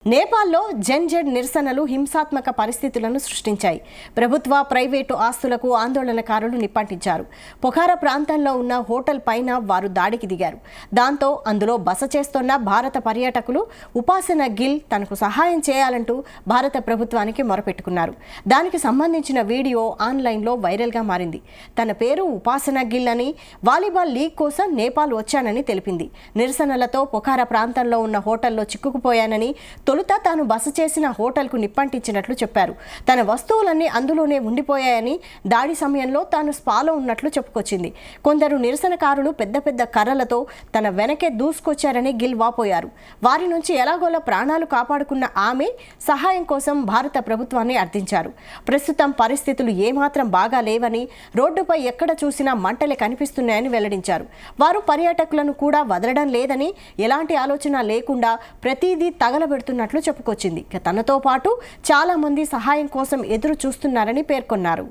నేపాల్లో జెడ్ నిరసనలు హింసాత్మక పరిస్థితులను సృష్టించాయి. ప్రభుత్వ, ప్రైవేటు ఆస్తులకు ఆందోళనకారులు నిప్పంటించారు. పొఖారా ప్రాంతంలో ఉన్న హోటల్ పైన వారు దాడికి దిగారు. దాంతో అందులో బస చేస్తున్న భారత పర్యాటకులు ఉపాసన గిల్ తనకు సహాయం చేయాలంటూ భారత ప్రభుత్వానికి మొరపెట్టుకున్నారు. దానికి సంబంధించిన వీడియో ఆన్లైన్లో వైరల్గా మారింది. తన పేరు ఉపాసన గిల్ అని, వాలీబాల్ లీగ్ కోసం నేపాల్ వచ్చానని తెలిపింది. నిరసనలతో పొఖారా ప్రాంతంలో ఉన్న హోటల్లో చిక్కుకుపోయానని, తొలుత తాను బస చేసిన హోటల్కు నిప్పంటించినట్లు చెప్పారు. తన వస్తువులన్నీ అందులోనే ఉండిపోయాయని, దాడి సమయంలో తాను స్పాలో ఉన్నట్లు చెప్పుకొచ్చింది. కొందరు నిరసనకారులు పెద్ద పెద్ద కర్రలతో తన వెనకే దూసుకొచ్చారని గిల్ వాపోయారు. వారి నుంచి ఎలాగోలా ప్రాణాలు కాపాడుకున్న ఆమె సహాయం కోసం భారత ప్రభుత్వాన్ని అర్థించారు. ప్రస్తుతం పరిస్థితులు ఏమాత్రం బాగా లేవని, రోడ్డుపై ఎక్కడ చూసినా మంటలే కనిపిస్తున్నాయని వెల్లడించారు. వారు పర్యాటకులను కూడా వదలడం లేదని, ఎలాంటి ఆలోచన లేకుండా ప్రతిదీ తగలబెడుతున్నట్లు చెప్పుకొచ్చింది. తనతో పాటు చాలా మంది సహాయం కోసం ఎదురు చూస్తున్నారని పేర్కొన్నారు.